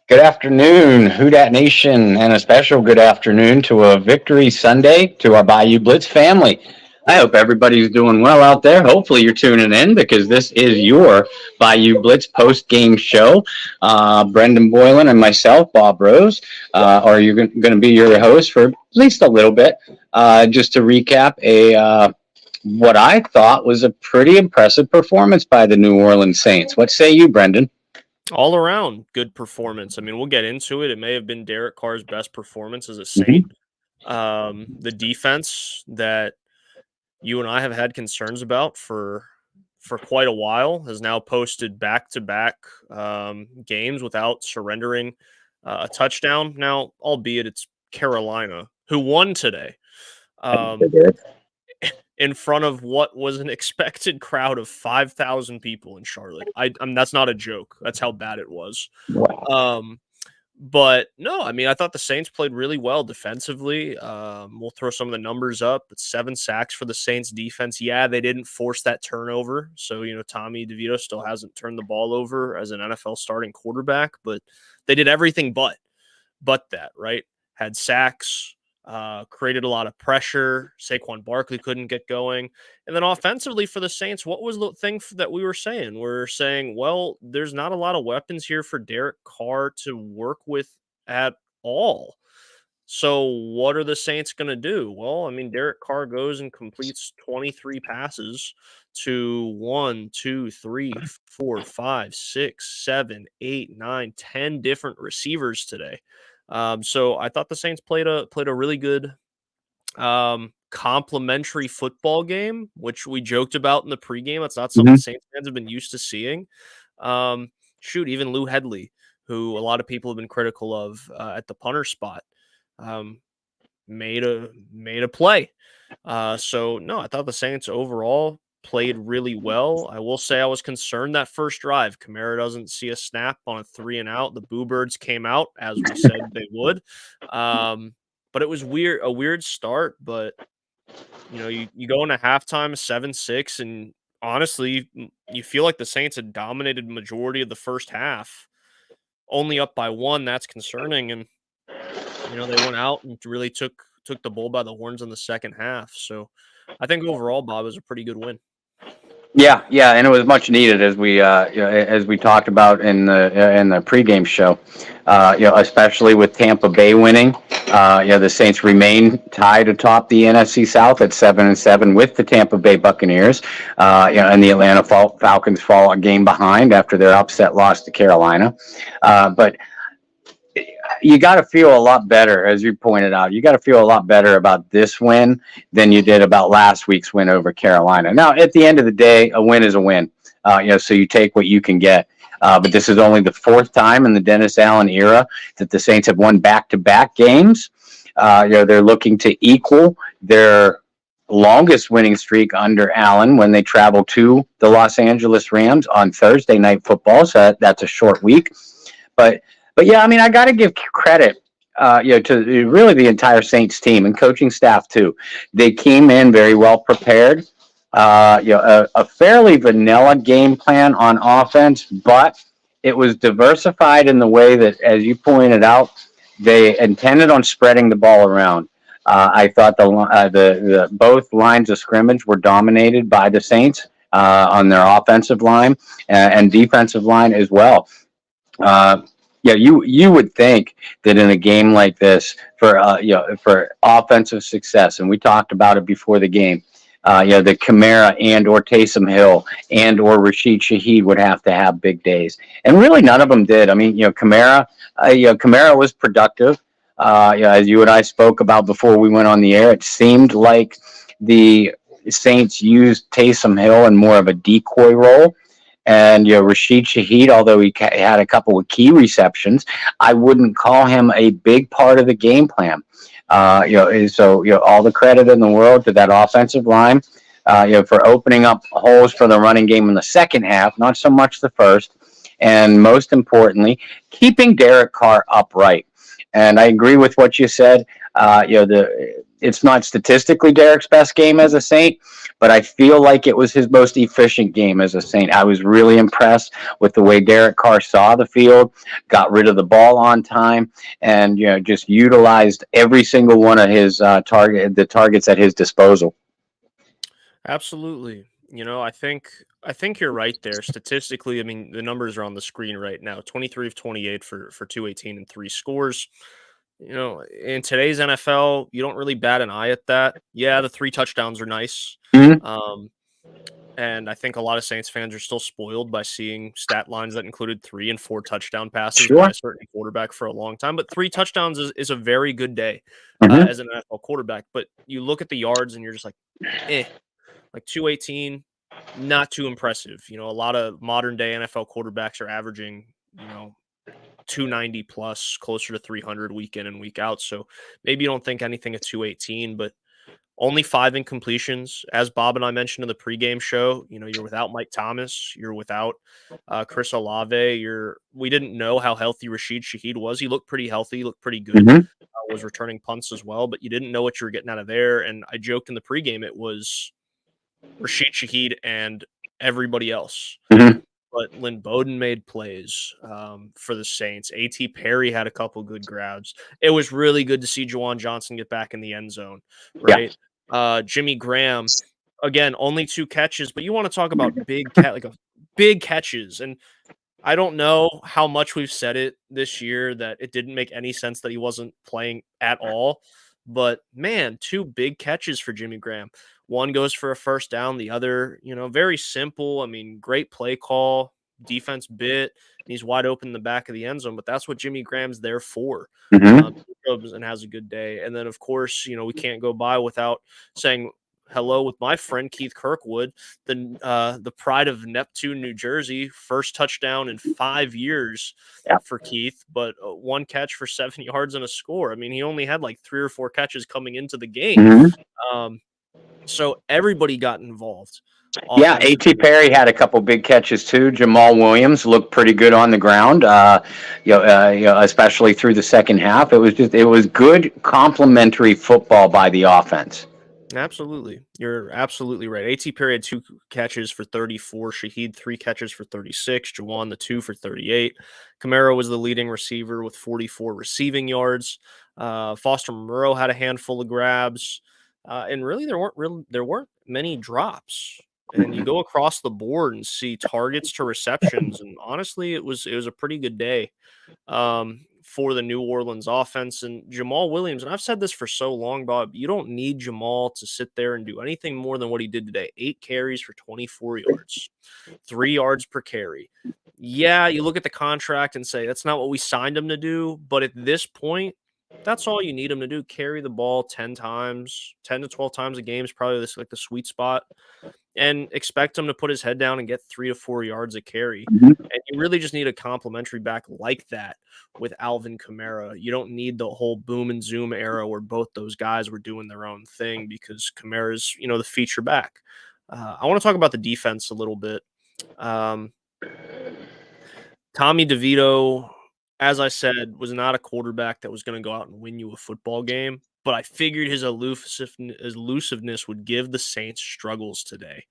Good afternoon, Who Dat Nation, and a special good afternoon to a Victory Sunday to our Bayou Blitz family. I hope everybody's doing well out there. Hopefully, you're tuning in because this is your Bayou Blitz post game show. Brendan Boylan and myself, Bob Rose, are you going to be your host for at least a little bit. Just to recap, a what I thought was a pretty impressive performance by the New Orleans Saints. What say you, Brendan? All around good performance. I mean, we'll get into it. It may have been Derek Carr's best performance as a Mm-hmm. Saint. The defense that you and I have had concerns about for quite a while has now posted back-to-back games without surrendering a touchdown. Now, albeit it's Carolina who won today. In front of what was an expected crowd of 5,000 people in Charlotte. I mean, that's not a joke. That's how bad it was. Wow. But no, I mean, I thought the Saints played really well defensively. We'll throw some of the numbers up. It's 7 sacks for the Saints defense. Yeah, they didn't force that turnover. So, Tommy DeVito still hasn't turned the ball over as an NFL starting quarterback, but they did everything but that, right? Had sacks, created a lot of pressure. Saquon Barkley couldn't get going. And then offensively for the Saints, what was the thing that we were saying? We're saying, well, there's not a lot of weapons here for Derek Carr to work with at all. So what are the Saints going to do? Well, I mean, Derek Carr goes and completes 23 passes to 1, 2, 3, 4, 5, 6, 7, 8, 9, 10 different receivers today. So I thought the Saints played a really good complimentary football game, which we joked about in the pregame. That's not something Saints fans have been used to seeing. Even Lou Hedley, who a lot of people have been critical of at the punter spot, made a play. So no, I thought the Saints overall played really well. I will say I was concerned that first drive. Kamara doesn't see a snap on a 3 and out. The Boo Birds came out as we said they would. But it was a weird start. But you go into halftime 7-6, and honestly, you feel like the Saints had dominated majority of the first half. Only up by 1, that's concerning. And they went out and really took the bull by the horns in the second half. So I think overall, Bob, was a pretty good win. Yeah, and it was much needed as we talked about in the pregame show. Especially with Tampa Bay winning, the Saints remain tied atop the NFC South at 7-7 with the Tampa Bay Buccaneers. And the Atlanta Falcons fall a game behind after their upset loss to Carolina. But you got to feel a lot better, as you pointed out. You got to feel a lot better about this win than you did about last week's win over Carolina. Now, at the end of the day, a win is a win. So you take what you can get. But this is only the 4th time in the Dennis Allen era that the Saints have won back-to-back games. They're looking to equal their longest winning streak under Allen when they travel to the Los Angeles Rams on Thursday Night Football. So that's a short week. But yeah, I mean, I got to give credit, to really the entire Saints team and coaching staff too. They came in very well prepared. A fairly vanilla game plan on offense, but it was diversified in the way that, as you pointed out, they intended on spreading the ball around. I thought the both lines of scrimmage were dominated by the Saints on their offensive line and defensive line as well. You would think that in a game like this, for offensive success, and we talked about it before the game, the Kamara and or Taysom Hill and or Rashid Shaheed would have to have big days, and really none of them did. I mean, Kamara was productive. As you and I spoke about before we went on the air, it seemed like the Saints used Taysom Hill in more of a decoy role. And Rashid Shaheed, although he had a couple of key receptions, I wouldn't call him a big part of the game plan. So all the credit in the world to that offensive line, for opening up holes for the running game in the second half, not so much the first, and most importantly, keeping Derek Carr upright. And I agree with what you said. it's not statistically Derek's best game as a Saint, but I feel like it was his most efficient game as a Saint. I was really impressed with the way Derek Carr saw the field, got rid of the ball on time, and just utilized every single one of his targets at his disposal. Absolutely. I think you're right there. Statistically, I mean, the numbers are on the screen right now. 23 of 28 for 218 and 3 scores. In today's NFL, you don't really bat an eye at that. Yeah, the 3 touchdowns are nice. Mm-hmm. And I think a lot of Saints fans are still spoiled by seeing stat lines that included 3 and 4 touchdown passes Sure. by a certain quarterback for a long time. But 3 touchdowns is a very good day Mm-hmm. as an NFL quarterback. But you look at the yards and you're just like, like 218, not too impressive. A lot of modern day NFL quarterbacks are averaging, 290 plus, closer to 300 week in and week out. So maybe you don't think anything at 218, but only 5 incompletions. As Bob and I mentioned in the pregame show, you're without Mike Thomas, you're without Chris Olave. We didn't know how healthy Rashid Shaheed was. He looked pretty healthy, looked pretty good. Mm-hmm. Was returning punts as well, but you didn't know what you were getting out of there. And I joked in the pregame it was Rashid Shaheed and everybody else. Mm-hmm. But Lynn Bowden made plays for the Saints. A.T. Perry had a couple good grabs. It was really good to see Juwan Johnson get back in the end zone, right? Yeah. Jimmy Graham, again, only 2 catches, but you want to talk about big catches. And I don't know how much we've said it this year that it didn't make any sense that he wasn't playing at all. But man, 2 big catches for Jimmy Graham. One goes for a first down, the other, very simple. I mean, great play call, defense bit, and he's wide open in the back of the end zone. But that's what Jimmy Graham's there for. Mm-hmm. And has a good day. And then, of course, we can't go by without saying hello with my friend Keith Kirkwood, the pride of Neptune, New Jersey. First touchdown in 5 years for Keith, but 1 catch for 7 yards and a score. I mean, he only had like 3 or 4 catches coming into the game. Mm-hmm. So everybody got involved. Yeah, A.T. Perry had a couple big catches too. Jamal Williams looked pretty good on the ground, especially through the second half. It was good complementary football by the offense. Absolutely. You're absolutely right. A.T. Perry had 2 catches for 34. Shaheed 3 catches for 36. Juwan the 2 for 38. Kamara was the leading receiver with 44 receiving yards. Foster Moreau had a handful of grabs. And really there weren't many drops. And you go across the board and see targets to receptions. And honestly, it was a pretty good day for the New Orleans offense. And Jamal Williams, and I've said this for so long, Bob, you don't need Jamal to sit there and do anything more than what he did today. 8 carries for 24 yards, 3 yards per carry. Yeah, you look at the contract and say, that's not what we signed him to do. But at this point, that's all you need him to do. Carry the ball 10 to 12 times a game is probably the sweet spot. And expect him to put his head down and get 3 to 4 yards a carry. Mm-hmm. And you really just need a complimentary back like that with Alvin Kamara. You don't need the whole boom and zoom era where both those guys were doing their own thing, because Kamara's, the feature back. I want to talk about the defense a little bit. Tommy DeVito, as I said, was not a quarterback that was going to go out and win you a football game, but I figured his elusiveness would give the Saints struggles today.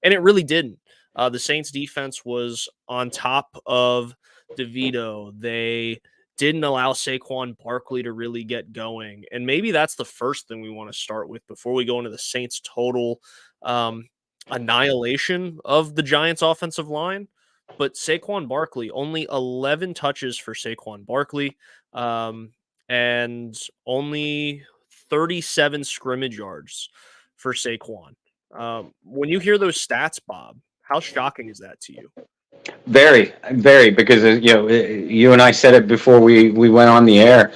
And it really didn't. The Saints defense was on top of DeVito. They didn't allow Saquon Barkley to really get going. And maybe that's the first thing we want to start with before we go into the Saints' total annihilation of the Giants' offensive line. But Saquon Barkley, only 11 touches for Saquon Barkley, and only 37 scrimmage yards for Saquon. When you hear those stats, Bob, how shocking is that to you? Very, very, because you and I said it before we went on the air.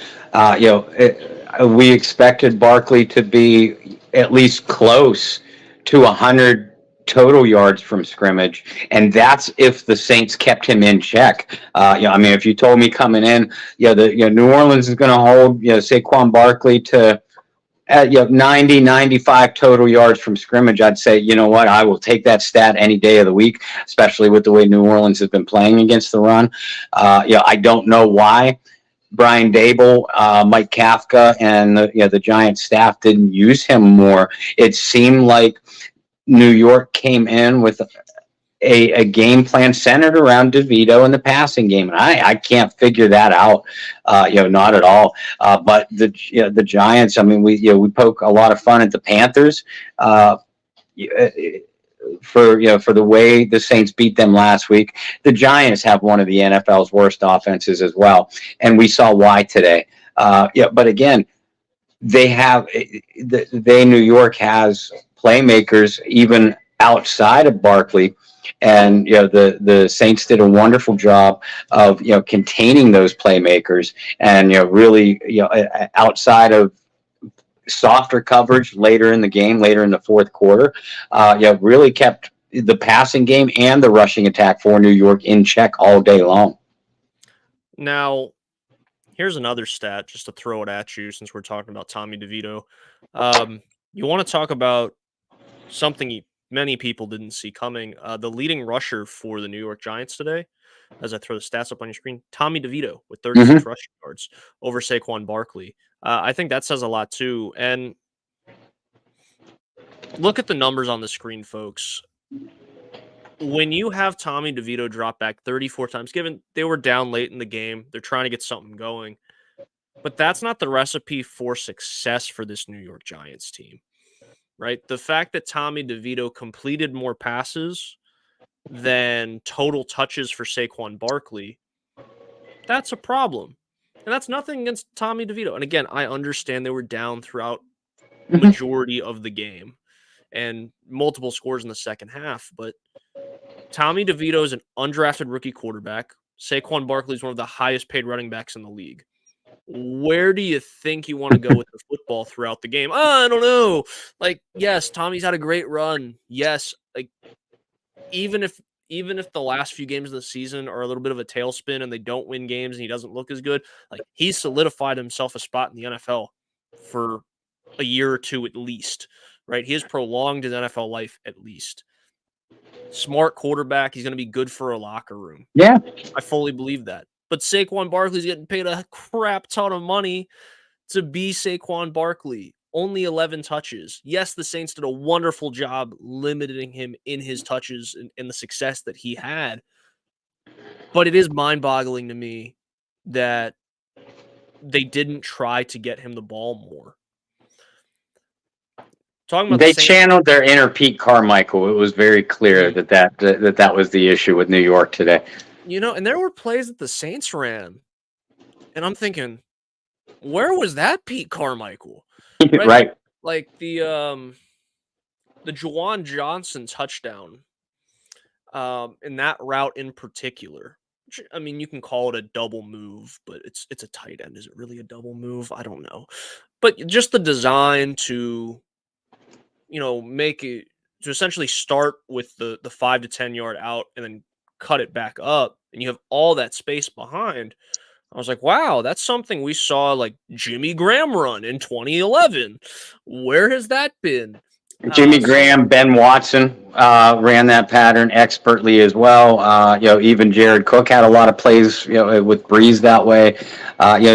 We expected Barkley to be at least close to 100 total yards from scrimmage, and that's if the Saints kept him in check. If you told me coming in, New Orleans is going to hold Saquon Barkley to 90, 95 total yards from scrimmage, I'd say, you know what, I will take that stat any day of the week, especially with the way New Orleans has been playing against the run. I don't know why Brian Dable, Mike Kafka, and the Giants staff didn't use him more. It seemed like New York came in with a game plan centered around DeVito and the passing game. And I can't figure that out, not at all. But the Giants, I mean, we poke a lot of fun at the Panthers for the way the Saints beat them last week. The Giants have one of the NFL's worst offenses as well, and we saw why today. But again, New York has playmakers even outside of Barkley, and the Saints did a wonderful job of containing those playmakers, and really outside of softer coverage later in the game, later in the fourth quarter, really kept the passing game and the rushing attack for New York in check all day long. Now, here's another stat just to throw it at you since we're talking about Tommy DeVito. You want to talk about something many people didn't see coming. The leading rusher for the New York Giants today, as I throw the stats up on your screen, Tommy DeVito with 36 rushing yards over Saquon Barkley. I think that says a lot too. And look at the numbers on the screen, folks. When you have Tommy DeVito drop back 34 times, given they were down late in the game, they're trying to get something going. But that's not the recipe for success for this New York Giants team, right? The fact that Tommy DeVito completed more passes than total touches for Saquon Barkley, that's a problem. And that's nothing against Tommy DeVito. And again, I understand they were down throughout the majority of the game and multiple scores in the second half, but Tommy DeVito is an undrafted rookie quarterback. Saquon Barkley is one of the highest paid running backs in the league. Where do you think you want to go with the football throughout the game? I don't know. Like, yes, Tommy's had a great run. Yes, like even if the last few games of the season are a little bit of a tailspin and they don't win games and he doesn't look as good, like he's solidified himself a spot in the NFL for a year or two at least, right? He has prolonged his NFL life at least. Smart quarterback. He's going to be good for a locker room. Yeah. I fully believe that. But Saquon Barkley's getting paid a crap ton of money to be Saquon Barkley. Only 11 touches. Yes, the Saints did a wonderful job limiting him in his touches and the success that he had. But it is mind-boggling to me that they didn't try to get him the ball more. Talking about they channeled their inner Pete Carmichael. It was very clear that was the issue with New York today. And there were plays that the Saints ran, and I'm thinking, where was that Pete Carmichael? Right. Like the Juwan Johnson touchdown, in that route in particular. I mean, you can call it a double move, but it's a tight end. Is it really a double move? I don't know. But just the design to make it to essentially start with the 5 to 10 yard out and then cut it back up, and you have all that space behind. I was like, wow, that's something we saw like Jimmy Graham run in 2011. Where has that been? Jimmy Graham, Ben Watson ran that pattern expertly as well. Even Jared Cook had a lot of plays, with Breeze that way.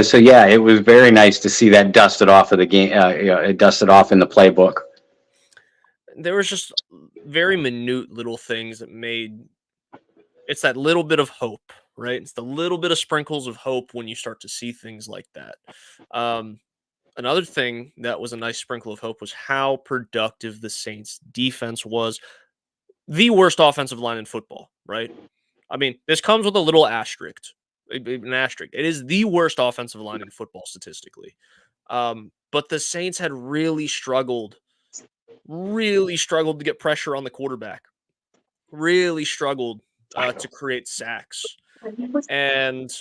So yeah, it was very nice to see that dusted off of the game. It dusted off in the playbook. There was just very minute little things that made it's that little bit of hope, right? It's the little bit of sprinkles of hope when you start to see things like that. Another thing that was a nice sprinkle of hope was how productive the Saints defense was. The worst offensive line in football, right? I mean, this comes with a little asterisk. An asterisk. It is the worst offensive line in football statistically. But the Saints had really struggled to get pressure on the quarterback. Really struggled to create sacks. And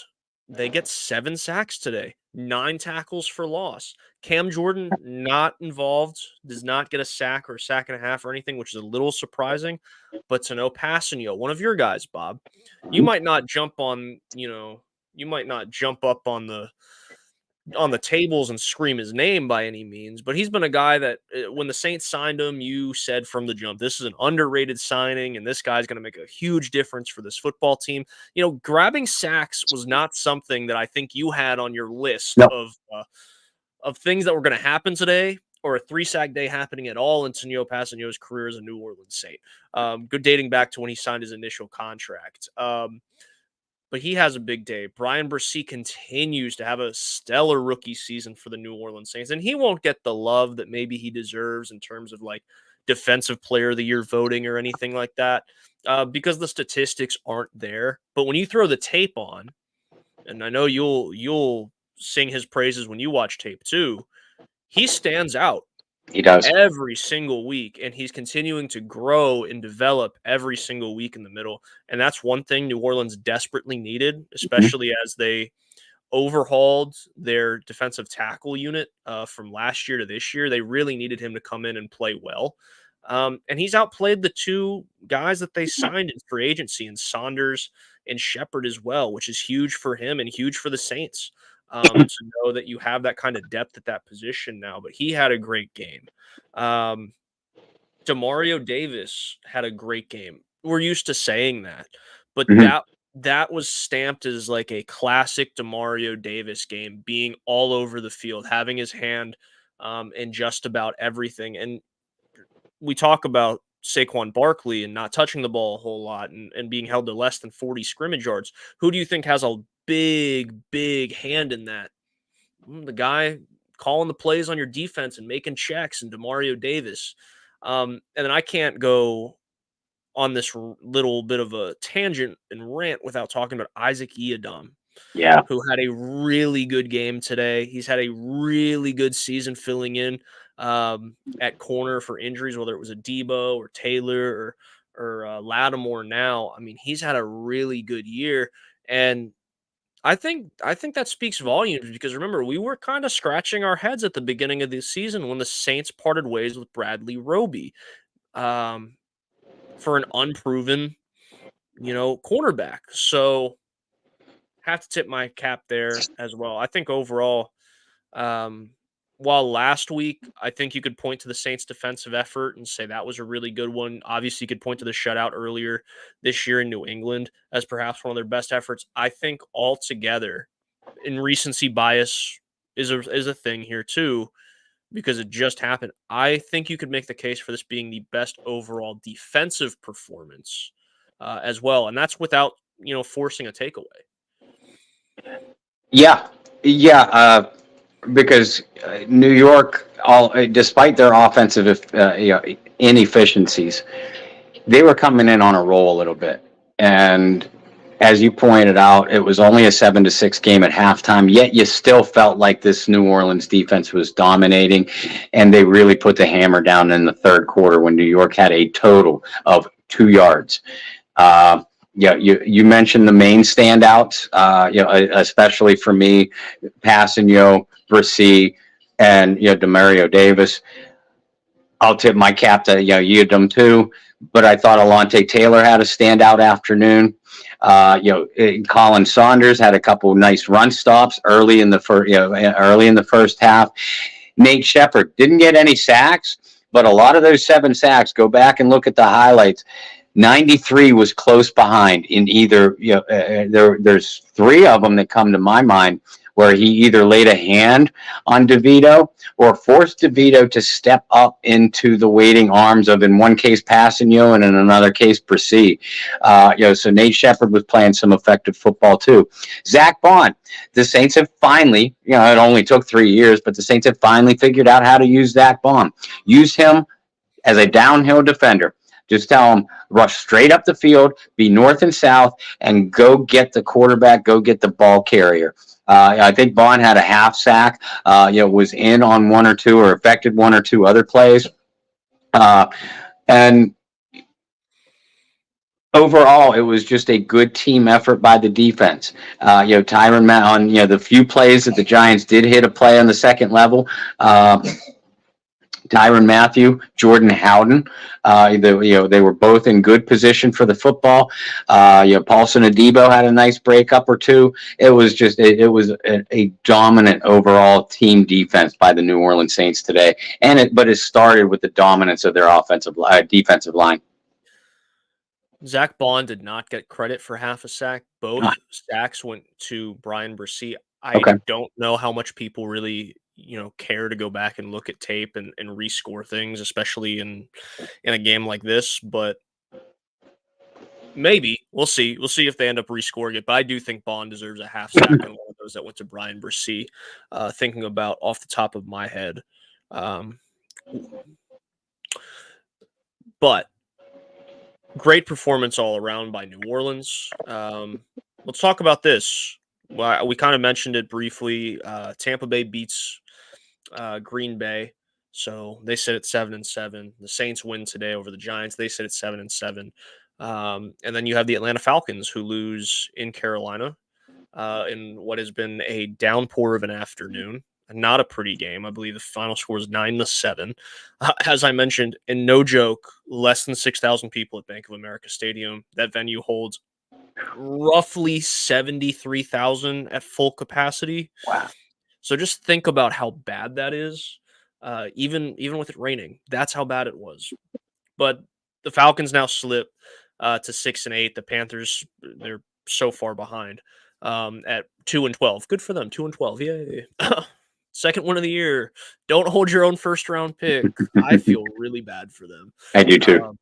they get 7 sacks today, 9 tackles for loss. Cam Jordan not involved, does not get a sack or a sack and a half or anything, which is a little surprising. But to know Passanio, one of your guys, Bob, you might not jump up on the on the tables and scream his name by any means, but he's been a guy that when the Saints signed him, you said from the jump, this is an underrated signing, and this guy's going to make a huge difference for this football team. Grabbing sacks was not something that I think you had on your list No. of things that were going to happen today, or a 3-sack day happening at all in Senor Passanio's career as a New Orleans Saint. Good dating back to when he signed his initial contract. But he has a big day. Brian Bresee continues to have a stellar rookie season for the New Orleans Saints, and he won't get the love that maybe he deserves in terms of like defensive player of the year voting or anything like that, because the statistics aren't there. But when you throw the tape on, and I know you'll sing his praises when you watch tape too, he stands out. He does every single week, and he's continuing to grow and develop every single week in the middle. And that's one thing New Orleans desperately needed, especially as they overhauled their defensive tackle unit from last year to this year. They really needed him to come in and play well. And he's outplayed the two guys that they signed in free agency, and Saunders and Shepard as well, which is huge for him and huge for the Saints. To know that you have that kind of depth at that position now. But he had a great game. Demario Davis had a great game. We're used to saying that, but that was stamped as like a classic Demario Davis game, being all over the field, having his hand in just about everything. And we talk about Saquon Barkley and not touching the ball a whole lot and being held to less than 40 scrimmage yards. Who do you think has a big hand in that? The guy calling the plays on your defense and making checks, and Demario Davis. And then I can't go on this little bit of a tangent and rant without talking about Isaac Iadom, who had a really good game today. He's had a really good season filling in at corner for injuries, whether it was a Debo or Taylor or Lattimore now. I mean, he's had a really good year. And I think that speaks volumes, because remember, we were kind of scratching our heads at the beginning of the season when the Saints parted ways with Bradley Roby for an unproven, cornerback. So have to tip my cap there as well. I think overall, while last week, I think you could point to the Saints' defensive effort and say that was a really good one. Obviously, you could point to the shutout earlier this year in New England as perhaps one of their best efforts. I think altogether, and recency bias is a thing here too, because it just happened. I think you could make the case for this being the best overall defensive performance as well, and that's without forcing a takeaway. Yeah. Because New York, despite their offensive inefficiencies, they were coming in on a roll a little bit. And as you pointed out, it was only a 7-6 game at halftime, yet you still felt like this New Orleans defense was dominating, and they really put the hammer down in the third quarter when New York had a total of 2 yards. You mentioned the main standouts, especially for me, Passanio, Bresee, and Demario Davis. I'll tip my cap to Iadom too, but I thought Alontae Taylor had a standout afternoon. Colin Saunders had a couple nice run stops early in the first half. Nate Shepard didn't get any sacks, but a lot of those 7 sacks, go back and look at the highlights. 93 was close behind in either, there's 3 of them that come to my mind where he either laid a hand on DeVito or forced DeVito to step up into the waiting arms of, in one case, Passanio, and in another case, Bresee. So Nate Shepard was playing some effective football too. Zach Bond, the Saints have finally, it only took 3 years, but the Saints have finally figured out how to use Zach Bond. Use him as a downhill defender. Just tell him, rush straight up the field, be north and south, and go get the quarterback, go get the ball carrier. I think Bond had a half sack, was in on 1 or 2 or affected 1 or 2 other plays. And overall, it was just a good team effort by the defense. Tyrann on, the few plays that the Giants did hit a play on the second level, Tyrann Mathieu, Jordan Howden. They were both in good position for the football. Paulson Adebo had a nice breakup or two. It was just it was a dominant overall team defense by the New Orleans Saints today, but it started with the dominance of their defensive line. Zach Bond did not get credit for half a sack. Both sacks went to Brian Bresee. I don't know how much people really care to go back and look at tape and rescore things, especially in a game like this, but maybe we'll see if they end up rescoring it. But I do think Bond deserves a half sack on one of those that went to Brian Bresee, thinking about off the top of my head. But great performance all around by New Orleans. Let's talk about this. Well, we kind of mentioned it briefly. Tampa Bay beats Green Bay, so they sit at 7-7. The Saints win today over the Giants. They sit at 7-7. And then you have the Atlanta Falcons, who lose in Carolina in what has been a downpour of an afternoon. Not a pretty game. I believe the final score is 9-7. As I mentioned, and no joke, less than 6,000 people at Bank of America Stadium. That venue holds roughly 73,000 at full capacity. Wow. So just think about how bad that is. Even with it raining, that's how bad it was. But the Falcons now slip to 6-8. The Panthers, they're so far behind at 2-12. Good for them, 2-12. Yay. Second win of the year. Don't hold your own first round pick. I feel really bad for them. I do too.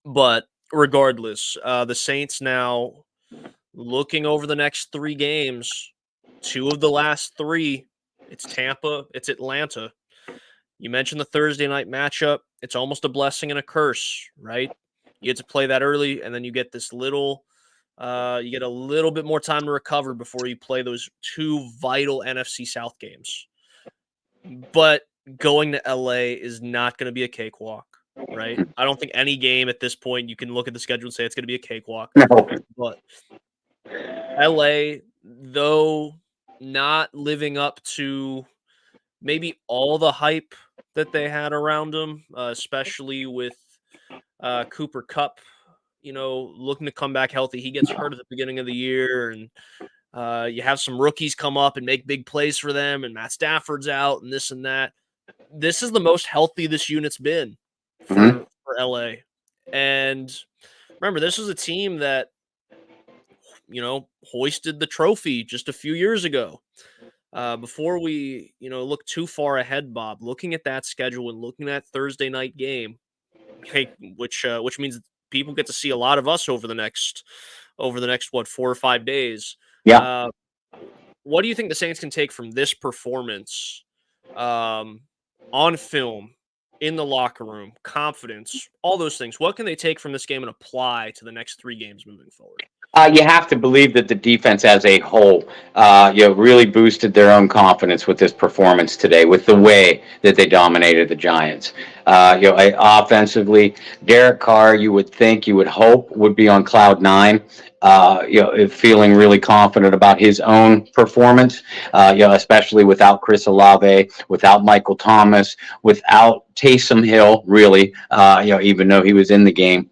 But regardless, the Saints now looking over the next 3 games. 2 of the last 3, it's Tampa, it's Atlanta. You mentioned the Thursday night matchup. It's almost a blessing and a curse, right? You get to play that early, and then you get this little you get a little bit more time to recover before you play those 2 vital NFC South games. But going to LA is not going to be a cakewalk, right? I don't think any game at this point you can look at the schedule and say it's going to be a cakewalk. No. But LA, though not living up to maybe all the hype that they had around them, especially with Cooper Kupp, looking to come back healthy. He gets hurt at the beginning of the year, and you have some rookies come up and make big plays for them, and Matt Stafford's out and this and that. This is the most healthy this unit's been for LA. And remember, this is a team that, hoisted the trophy just a few years ago. Before we, look too far ahead, Bob, looking at that schedule and looking at Thursday night game, which means people get to see a lot of us over the next 4 or 5 days. Yeah. What do you think the Saints can take from this performance on film, in the locker room, confidence, all those things? What can they take from this game and apply to the next 3 games moving forward? You have to believe that the defense as a whole, really boosted their own confidence with this performance today, with the way that they dominated the Giants. Offensively, Derek Carr, you would hope, would be on cloud 9. Feeling really confident about his own performance, especially without Chris Olave, without Michael Thomas, without Taysom Hill, really, even though he was in the game.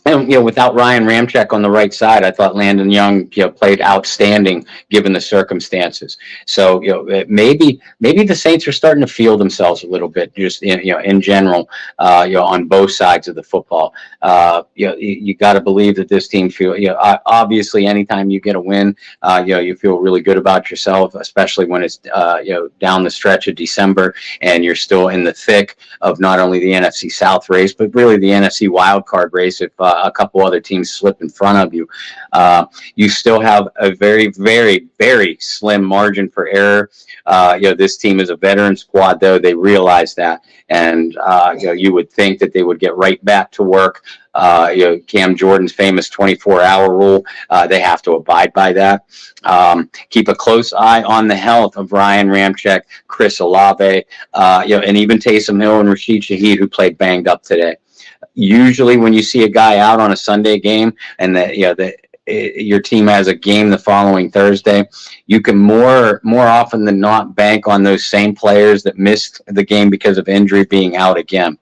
And, without Ryan Ramczyk on the right side, I thought Landon Young, played outstanding given the circumstances. So, maybe the Saints are starting to feel themselves a little bit, just in general, on both sides of the football. You got to believe that this team obviously anytime you get a win, you feel really good about yourself, especially when it's down the stretch of December and you're still in the thick of not only the NFC South race, but really the NFC wild card race. If a couple other teams slip in front of you, you still have a very, very, very slim margin for error. This team is a veteran squad, though. They realize that, and you would think that they would get right back to work. Cam Jordan's famous 24-hour rule, they have to abide by that. Keep a close eye on the health of Ryan Ramczyk, Chris Olave, and even Taysom Hill and Rashid Shaheed, who played banged up today. Usually when you see a guy out on a Sunday game and your team has a game the following Thursday, you can more often than not bank on those same players that missed the game because of injury being out again.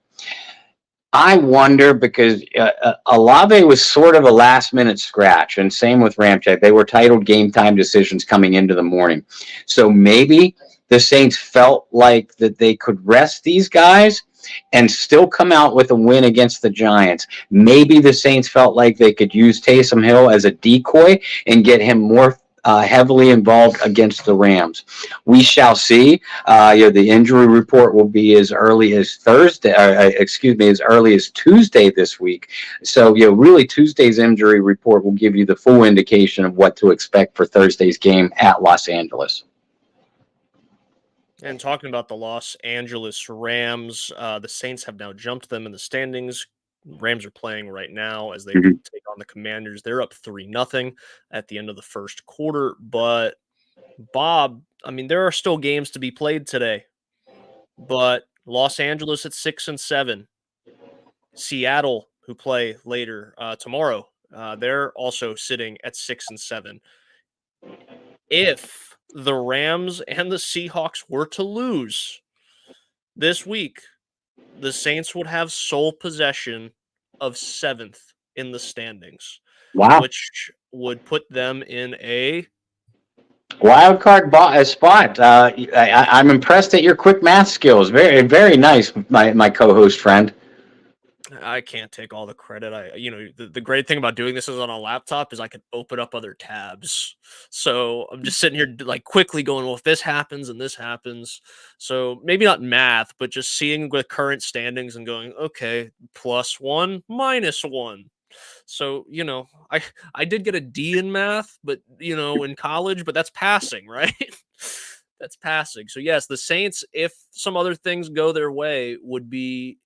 I wonder because Olave was sort of a last minute scratch, and same with Ramczyk. They were titled game time decisions coming into the morning. So maybe the Saints felt like that they could rest these guys and still come out with a win against the Giants. Maybe the Saints felt like they could use Taysom Hill as a decoy and get him more heavily involved against the Rams. We shall see. The injury report will be as early as Thursday. As early as Tuesday this week. So, really Tuesday's injury report will give you the full indication of what to expect for Thursday's game at Los Angeles. And talking about the Los Angeles Rams, the Saints have now jumped them in the standings. Rams are playing right now as they take on the Commanders. They're up 3-0 at the end of the first quarter. But Bob, I mean, there are still games to be played today. But Los Angeles at 6-7, Seattle, who play later tomorrow, they're also sitting at 6-7. If the Rams and the Seahawks were to lose this week, the Saints would have sole possession of 7th in the standings. Wow. Which would put them in a wild card spot. I'm impressed at your quick math skills. Very, very nice, my co-host friend. I can't take all the credit. The great thing about doing this is on a laptop is I can open up other tabs. So I'm just sitting here like quickly going, well, if this happens and this happens. So maybe not math, but just seeing the current standings and going, okay, +1, -1. So, I did get a D in math, but, in college, but that's passing, right? That's passing. So, yes, the Saints, if some other things go their way, would be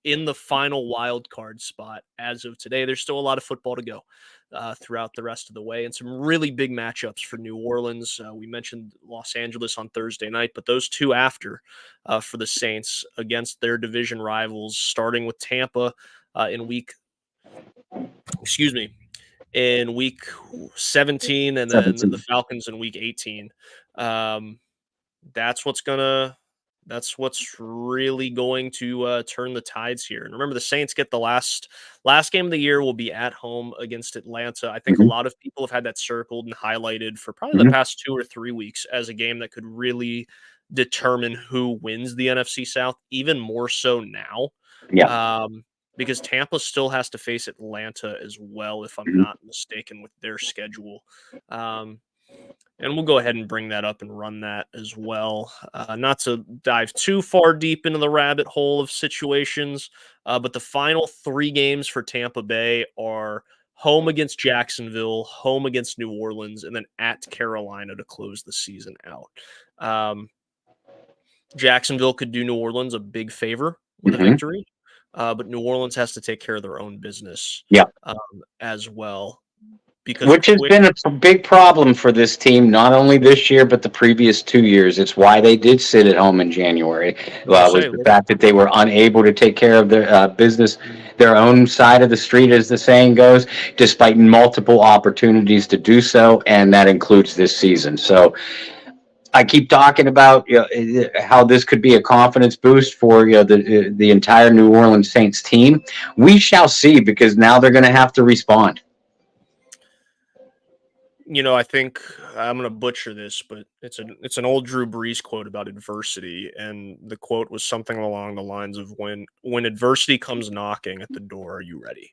in the final wild card spot as of today. There's still a lot of football to go throughout the rest of the way and some really big matchups for New Orleans. We mentioned Los Angeles on Thursday night, but those two after for the Saints against their division rivals, starting with Tampa in week 17 and then 17. the Falcons in week 18. That's what's really going to turn the tides here. And remember, the Saints get the last game of the year will be at home against Atlanta. I think a lot of people have had that circled and highlighted for probably the past 2 or 3 weeks as a game that could really determine who wins the NFC South, even more so now. Yeah. Because Tampa still has to face Atlanta as well, if I'm not mistaken, with their schedule. And we'll go ahead and bring that up and run that as well. Not to dive too far deep into the rabbit hole of situations, but the final 3 games for Tampa Bay are home against Jacksonville, home against New Orleans, and then at Carolina to close the season out. Jacksonville could do New Orleans a big favor with a victory, but New Orleans has to take care of their own business as well. Which has been a big problem for this team, not only this year, but the previous 2 years. It's why they did sit at home in January. Was the fact that they were unable to take care of their business, their own side of the street, as the saying goes, despite multiple opportunities to do so, and that includes this season. So I keep talking about how this could be a confidence boost for the entire New Orleans Saints team. We shall see, because now they're going to have to respond. I think I'm going to butcher this, but it's an old Drew Brees quote about adversity, and the quote was something along the lines of when adversity comes knocking at the door, are you ready?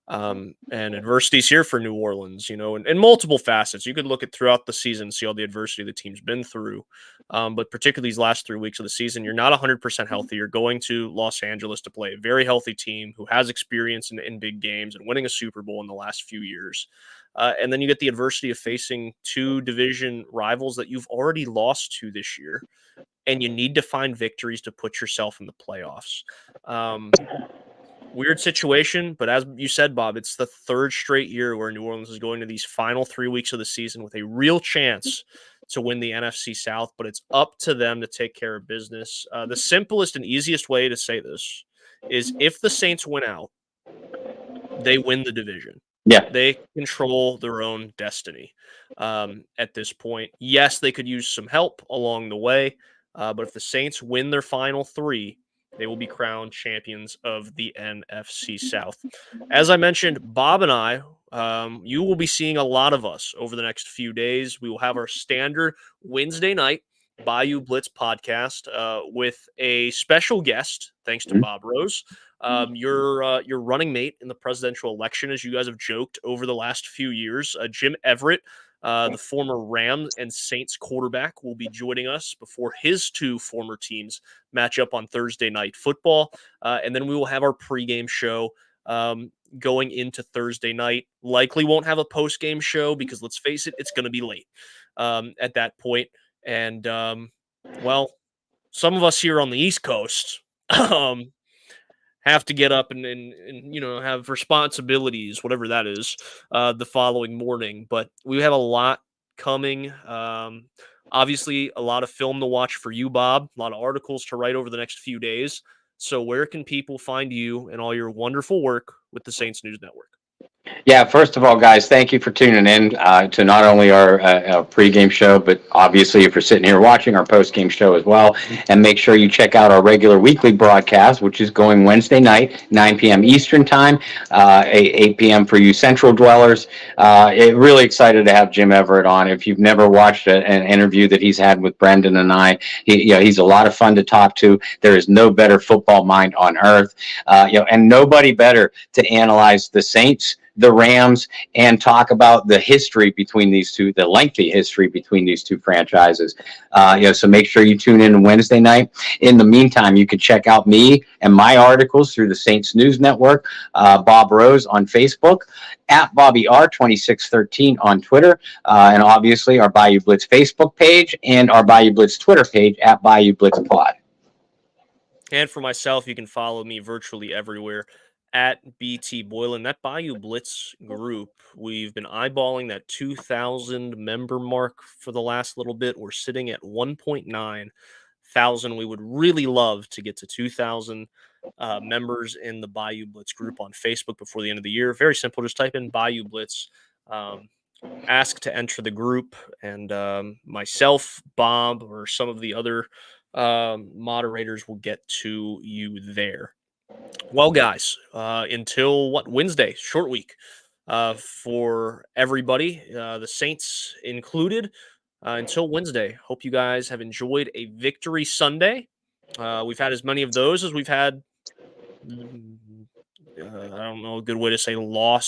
And adversity's here for New Orleans, in multiple facets. You could look at throughout the season, see all the adversity the team's been through. But particularly these last 3 weeks of the season, you're not 100% healthy. You're going to Los Angeles to play a very healthy team who has experience in big games and winning a Super Bowl in the last few years. And then you get the adversity of facing 2 division rivals that you've already lost to this year, and you need to find victories to put yourself in the playoffs. Weird situation, but as you said, Bob, it's the 3rd straight year where New Orleans is going to these final 3 weeks of the season with a real chance to win the NFC South, but it's up to them to take care of business. The simplest and easiest way to say this is if the Saints win out, they win the division. Yeah. They control their own destiny at this point. Yes, they could use some help along the way, but if the Saints win their final 3, they will be crowned champions of the NFC South. As I mentioned, Bob and I, you will be seeing a lot of us over the next few days. We will have our standard Wednesday night Bayou Blitz podcast with a special guest, thanks to Mhm. Bob Rose. Your running mate in the presidential election, as you guys have joked over the last few years, Jim Everett, the former Rams and Saints quarterback, will be joining us before his 2 former teams match up on Thursday Night Football, and then we will have our pregame show going into Thursday night. Likely won't have a post-game show because, let's face it, it's going to be late at that point. And well, some of us here on the East Coast have to get up and have responsibilities, whatever that is, the following morning. But we have a lot coming. Obviously, a lot of film to watch for you, Bob. A lot of articles to write over the next few days. So, where can people find you and all your wonderful work with the Saints News Network? Yeah, first of all, guys, thank you for tuning in to not only our pregame show, but obviously if you're sitting here watching our postgame show as well. And make sure you check out our regular weekly broadcast, which is going Wednesday night, 9 p.m. Eastern time, 8 p.m. for you Central dwellers. Really excited to have Jim Everett on. If you've never watched an interview that he's had with Brendan and I, he's a lot of fun to talk to. There is no better football mind on earth, and nobody better to analyze the Saints, the Rams, and talk about the history between these two, the lengthy history between these two franchises. So make sure you tune in Wednesday night. In the meantime, you can check out me and my articles through the Saints News Network, Bob Rose on Facebook, at Bobby R2613 on Twitter, and obviously our Bayou Blitz Facebook page and our Bayou Blitz Twitter page at Bayou Blitz Pod. And for myself, you can follow me virtually everywhere at BT Boylan. That Bayou Blitz group, we've been eyeballing that 2,000 member mark for the last little bit. We're sitting at 1.9 thousand. We would really love to get to 2,000 members in the Bayou Blitz group on Facebook before the end of the year. Very simple. Just type in Bayou Blitz. Ask to enter the group, and myself, Bob, or some of the other moderators will get to you there. Well, guys, until Wednesday, short week for everybody, the Saints included. Until Wednesday, hope you guys have enjoyed a victory Sunday. We've had as many of those as we've had. I don't know a good way to say morning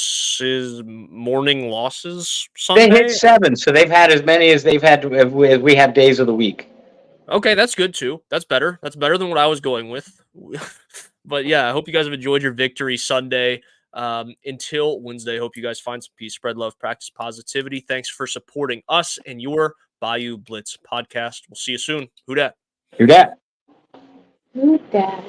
losses They hit Sunday. 7, so they've had as many as they've had as we have days of the week. Okay, that's good too. That's better. That's better than what I was going with. But yeah, I hope you guys have enjoyed your victory Sunday. Until Wednesday, hope you guys find some peace, spread love, practice positivity. Thanks for supporting us and your Bayou Blitz podcast. We'll see you soon. Who dat? Who dat? Who dat?